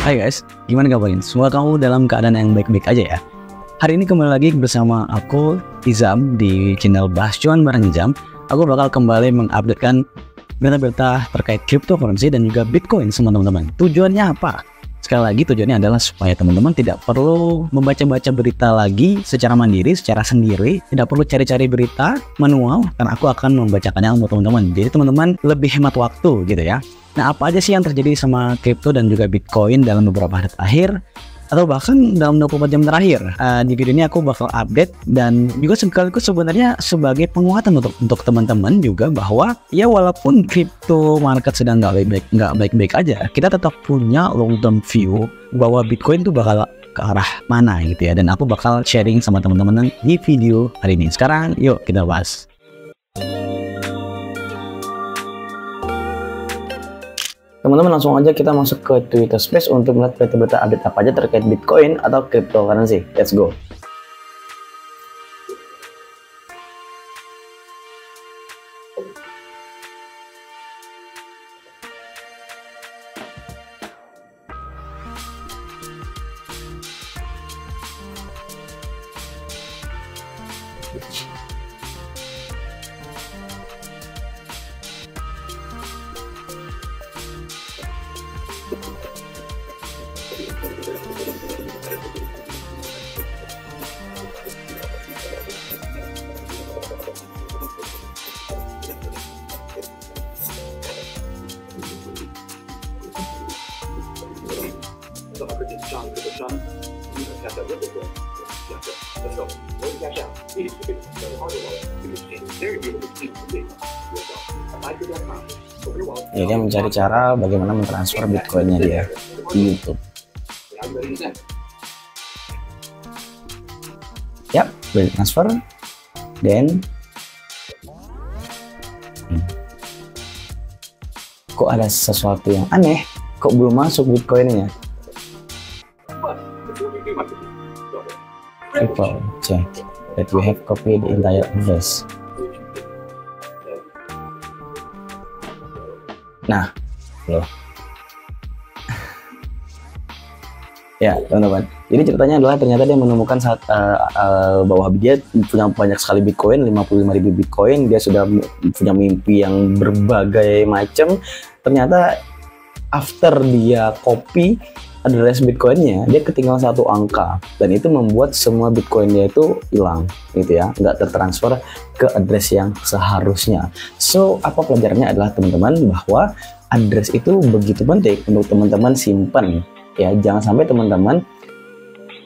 Hai guys, gimana kabarnya? Semoga kamu dalam keadaan yang baik-baik aja ya. Hari ini kembali lagi bersama aku, Izam, di channel Bahas Cuan Bareng Izam. Aku bakal kembali mengupdatekan berita-berita terkait cryptocurrency dan juga Bitcoin semua teman-teman. Tujuannya apa? Sekali lagi tujuannya adalah supaya teman-teman tidak perlu membaca-baca berita lagi secara mandiri, secara sendiri. Tidak perlu cari-cari berita manual, karena aku akan membacakannya untuk teman-teman. Jadi teman-teman lebih hemat waktu gitu ya. Nah, apa aja sih yang terjadi sama kripto dan juga Bitcoin dalam beberapa hari terakhir, atau bahkan dalam 24 jam terakhir? Di video ini aku bakal update dan juga sekaligus sebenarnya sebagai penguatan untuk teman-teman juga, bahwa ya walaupun kripto market sedang nggak baik-baik aja, kita tetap punya long term view bahwa Bitcoin tuh bakal ke arah mana gitu ya. Dan aku bakal sharing sama teman-teman di video hari ini. Sekarang yuk kita bahas. Teman-teman, langsung aja kita masuk ke Twitter Space untuk melihat berita-berita update apa aja terkait Bitcoin atau cryptocurrency. Let's go. Ya, dia mencari cara bagaimana mentransfer Bitcoinnya dia di YouTube. Yap, boleh transfer. Dan kok ada sesuatu yang aneh? Kok belum masuk Bitcoinnya? Triple check that we have copied the entire address. Nah, loh. Ya, teman-teman. Jadi ceritanya adalah ternyata dia menemukan saat bahwa dia punya banyak sekali Bitcoin, 55.000 Bitcoin. Dia sudah punya mimpi yang berbagai macam. Ternyata after dia copy address Bitcoinnya, dia ketinggalan satu angka, dan itu membuat semua Bitcoinnya itu hilang, gitu ya, nggak tertransfer ke address yang seharusnya. So, apa pelajarannya adalah teman-teman, bahwa address itu begitu penting untuk teman-teman simpan, ya. Jangan sampai teman-teman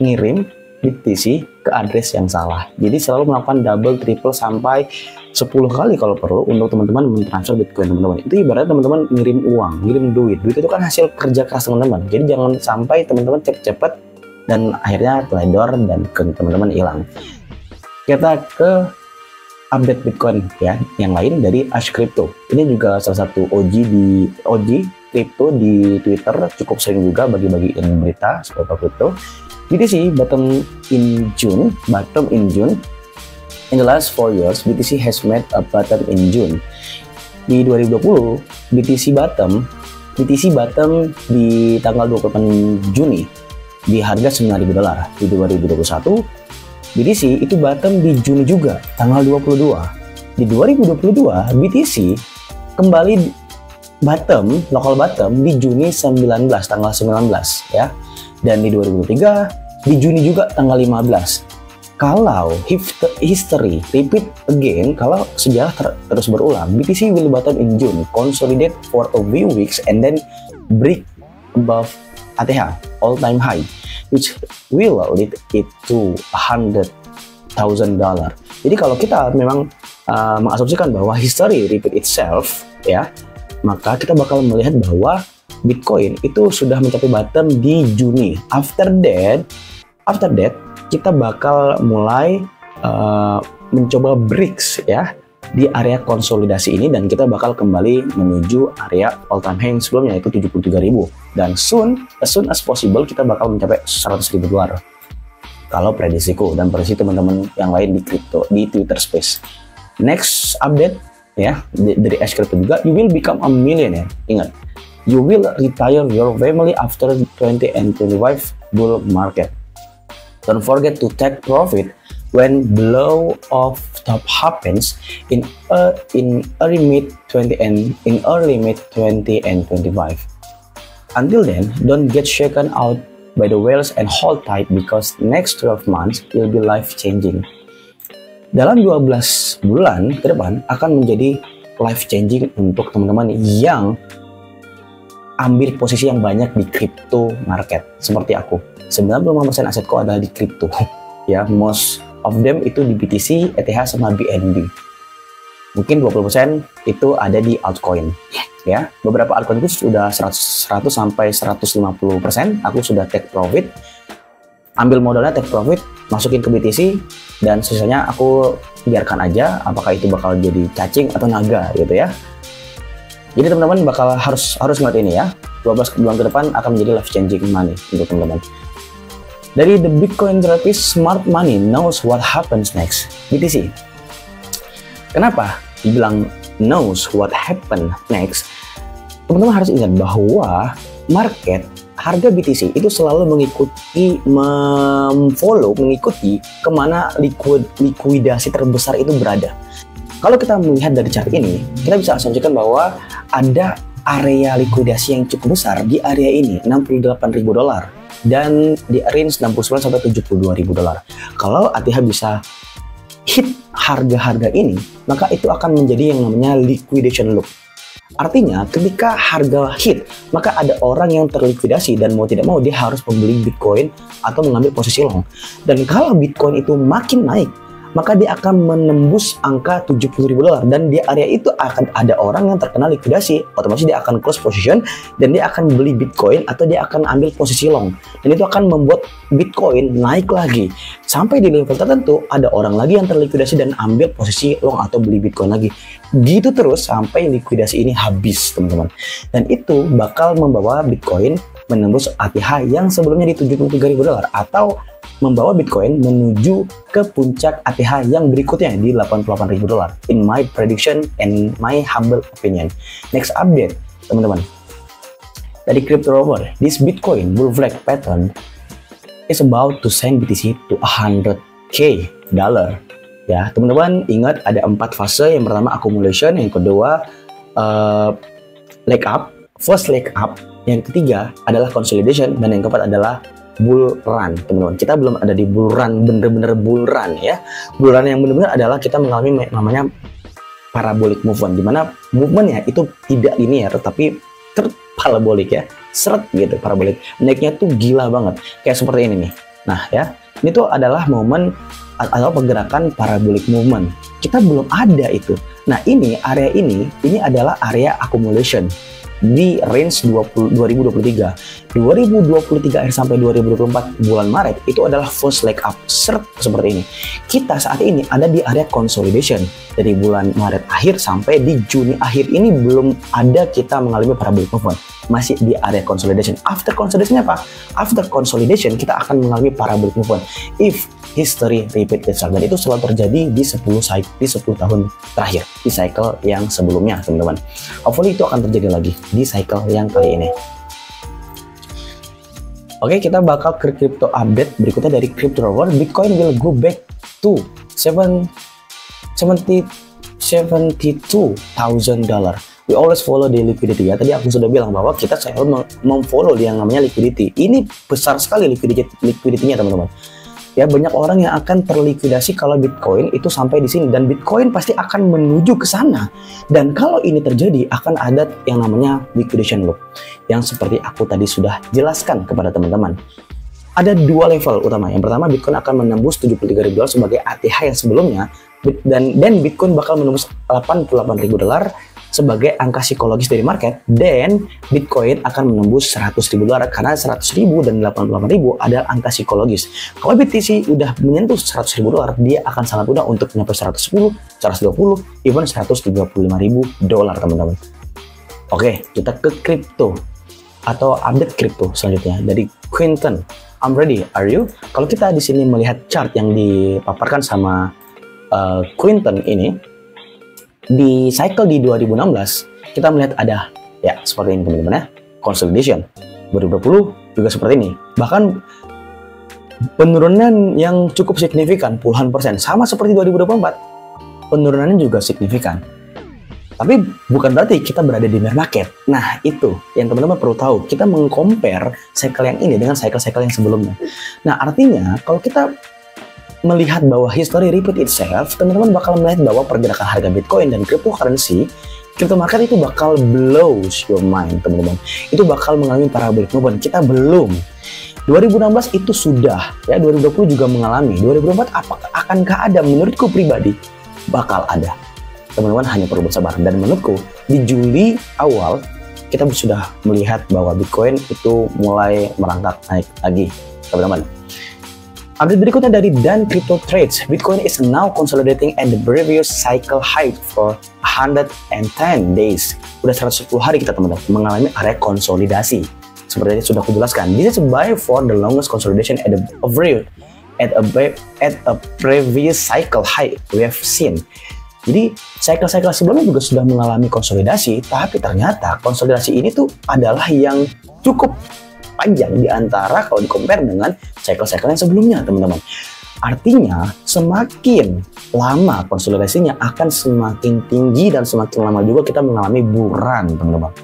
ngirim BTC ke address yang salah. Jadi selalu melakukan double, triple, sampai 10 kali kalau perlu untuk teman-teman mentransfer Bitcoin teman-teman. Itu ibarat teman-teman ngirim uang, ngirim duit. Duit itu kan hasil kerja keras teman-teman. Jadi jangan sampai teman-teman cepet-cepet dan akhirnya teledor dan teman-teman hilang. Kita ke update Bitcoin ya, yang lain dari Ash Crypto. Ini juga salah satu OG Crypto di Twitter, cukup sering juga bagi-bagiin berita seputar crypto. BTC bottom in June. In the last 4 years, BTC has made a bottom in June. Di 2020, BTC bottom di tanggal 28 Juni di harga $9.000. Di 2021, BTC itu bottom di Juni juga, tanggal 22. Di 2022, BTC kembali local bottom di Juni 19, tanggal 19 ya. Dan di 2023, di Juni juga tanggal 15. Kalau history repeat again, kalau sejarah terus berulang, BTC will bottom in June, consolidate for a few weeks, and then break above ATH, all-time high, which will lead it to $100,000. Jadi kalau kita memang mengasumsikan bahwa history repeat itself, ya, maka kita bakal melihat bahwa Bitcoin itu sudah mencapai bottom di Juni. After that kita bakal mulai mencoba breaks ya di area konsolidasi ini, dan kita bakal kembali menuju area all time high sebelumnya, yaitu 73.000, dan as soon as possible kita bakal mencapai $100.000 kalau prediksiku dan prediksi teman-teman yang lain di crypto di Twitter Space. Next update ya dari Ash Crypto juga, you will become a millionaire. Ingat, You will retire your family after 20 and 25 bull market. Don't forget to take profit when blow of top happens in early mid 20 and 25. Until then, don't get shaken out by the whales and hold tight because next 12 months will be life changing. Dalam 12 bulan ke depan akan menjadi life changing untuk teman-teman yang ambil posisi yang banyak di crypto market seperti aku. 95% asetku adalah di crypto. Ya, most of them itu di BTC, ETH sama BNB. Mungkin 20% itu ada di altcoin. Ya, beberapa altcoin itu sudah 100 sampai 150% aku sudah take profit. Ambil modalnya take profit, masukin ke BTC dan sisanya aku biarkan aja apakah itu bakal jadi cacing atau naga gitu ya. Jadi teman-teman bakal harus ngeliat ini ya. 12 bulan ke depan akan menjadi life changing money untuk teman-teman. Dari The Bitcoin Therapist, smart money knows what happens next. BTC. Kenapa dibilang knows what happen next? Teman-teman harus ingat bahwa market harga BTC itu selalu mengikuti kemana likuidasi terbesar itu berada. Kalau kita melihat dari chart ini, kita bisa asumsikan bahwa ada area likuidasi yang cukup besar di area ini, $68.000 dan di range 69 sampai $72.000. Kalau ATH bisa hit harga-harga ini, maka itu akan menjadi yang namanya liquidation loop. Artinya ketika harga hit, maka ada orang yang terlikuidasi dan mau tidak mau dia harus membeli Bitcoin atau mengambil posisi long. Dan kalau Bitcoin itu makin naik, maka dia akan menembus angka $70.000 dan di area itu akan ada orang yang terkena likuidasi, otomatis dia akan close position dan dia akan beli Bitcoin atau dia akan ambil posisi long, dan itu akan membuat Bitcoin naik lagi sampai di level tertentu ada orang lagi yang terlikuidasi dan ambil posisi long atau beli Bitcoin lagi, gitu terus sampai likuidasi ini habis teman-teman, dan itu bakal membawa Bitcoin menembus ATH yang sebelumnya di $73.000 atau membawa Bitcoin menuju ke puncak ATH yang berikutnya di $88.000 in my prediction and my humble opinion. Next update teman-teman dari Crypto Rover, this Bitcoin bull flag pattern is about to send BTC to $100K. Ya teman-teman, ingat ada 4 fase. Yang pertama accumulation, yang kedua leg up, first leg up, yang ketiga adalah consolidation, dan yang keempat adalah bull run. Teman-teman, kita belum ada di bull run, bener-bener bull run ya. Bull run yang bener-bener adalah kita mengalami namanya parabolic movement, dimana movementnya itu tidak linear tapi parabolic ya, seret gitu, parabolic, naiknya tuh gila banget kayak seperti ini nih. Nah ya, ini tuh adalah momen atau pergerakan parabolic movement, kita belum ada itu. Nah ini area ini adalah area accumulation di range 2023 akhir sampai 2024 bulan Maret itu adalah first leg up seperti ini. Kita saat ini ada di area consolidation dari bulan Maret akhir sampai di Juni akhir ini, belum ada kita mengalami parabolic movement, masih di area consolidation. After consolidation apa? After consolidation kita akan mengalami parabolic movement if history repeat itself, dan itu selalu terjadi di 10 tahun terakhir di cycle yang sebelumnya teman-teman. Hopefully itu akan terjadi lagi di cycle yang kali ini. Oke, kita bakal ke crypto update berikutnya dari Crypto Rover. Bitcoin will go back to $72,000. We always follow the liquidity ya. Tadi aku sudah bilang bahwa kita selalu memfollow yang namanya liquidity. Ini besar sekali liquidity-nya teman-teman. Ya, banyak orang yang akan terlikuidasi kalau Bitcoin itu sampai di sini, dan Bitcoin pasti akan menuju ke sana. Dan kalau ini terjadi akan ada yang namanya liquidation loop yang seperti aku tadi sudah jelaskan kepada teman-teman. Ada 2 level utama. Yang pertama, Bitcoin akan menembus $73.000 sebagai ATH yang sebelumnya, dan Bitcoin bakal menembus $88.000 sebagai angka psikologis dari market, dan Bitcoin akan menembus $100.000 karena 100.000 dan 88.000 adalah angka psikologis. Kalau BTC udah menyentuh $100.000, dia akan sangat mudah untuk nyampe 110, 120, even $135.000 teman-teman. Oke, kita ke crypto atau update crypto selanjutnya dari Quinton. I'm ready, are you? Kalau kita di sini melihat chart yang dipaparkan sama Quinton ini, di cycle di 2016 kita melihat ada Ya, seperti ini teman-teman ya. Consolidation. 2020 juga seperti ini. Bahkan penurunan yang cukup signifikan, puluhan persen. Sama seperti 2024. Penurunannya juga signifikan. Tapi bukan berarti kita berada di bear market. Nah, itu yang teman-teman perlu tahu. Kita meng-compare cycle yang ini dengan cycle-cycle yang sebelumnya. Nah, artinya kalau kita melihat bahwa history repeat itself, teman-teman bakal melihat bahwa pergerakan harga Bitcoin dan cryptocurrency, crypto market itu bakal blows your mind, teman-teman. Itu bakal mengalami parabolic movement. Kita belum. 2016 itu sudah, ya 2020 juga mengalami. 2024 akankah ada? Menurutku pribadi bakal ada. Teman-teman hanya perlu bersabar. Dan menurutku di Juli awal kita sudah melihat bahwa Bitcoin itu mulai merangkak naik lagi, teman-teman. Update berikutnya dari Dan Crypto Trades. Bitcoin is now consolidating at the previous cycle high for 110 days. Udah 110 hari kita teman-teman mengalami area konsolidasi. Seperti yang sudah aku jelaskan. This is by for the longest consolidation at a previous cycle high we have seen. Jadi cycle-cycle sebelumnya juga sudah mengalami konsolidasi, tapi ternyata konsolidasi ini tuh adalah yang cukup panjang di antara kalau di-compare dengan cycle-cycle yang sebelumnya, teman-teman. Artinya, semakin lama konsolidasinya akan semakin tinggi dan semakin lama juga kita mengalami buran, teman-teman.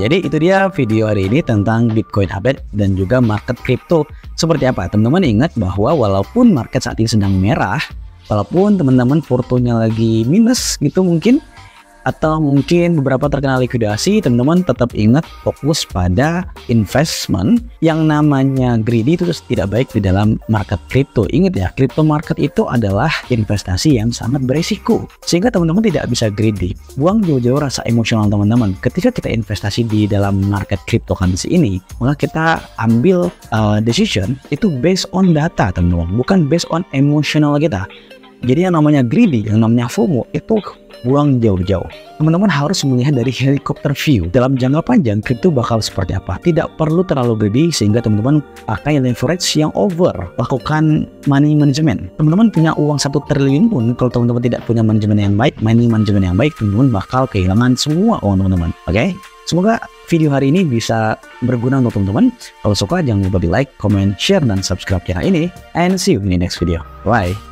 Jadi itu dia video hari ini tentang Bitcoin update dan juga market crypto seperti apa. Teman-teman ingat bahwa walaupun market saat ini sedang merah, walaupun teman-teman portonya lagi minus gitu mungkin, atau mungkin beberapa terkena likuidasi, teman-teman tetap ingat fokus pada investment. Yang namanya greedy itu tidak baik di dalam market crypto. Ingat ya, crypto market itu adalah investasi yang sangat beresiko, sehingga teman-teman tidak bisa greedy. Buang jauh-jauh rasa emosional teman-teman. Ketika kita investasi di dalam market cryptocurrency ini, maka kita ambil decision itu based on data, teman-teman, bukan based on emosional kita. Jadi yang namanya greedy, yang namanya FOMO itu buang jauh-jauh. Teman-teman harus melihat dari helikopter view. Dalam jangka panjang, kripto bakal seperti apa. Tidak perlu terlalu greedy sehingga teman-teman pakai leverage yang over. Lakukan money management. Teman-teman punya uang 1 triliun pun, kalau teman-teman tidak punya manajemen yang baik, money management yang baik, teman-teman bakal kehilangan semua uang teman-teman. Oke? Semoga video hari ini bisa berguna untuk teman-teman. Kalau suka, jangan lupa di like, comment, share, dan subscribe channel ini. And see you in the next video. Bye!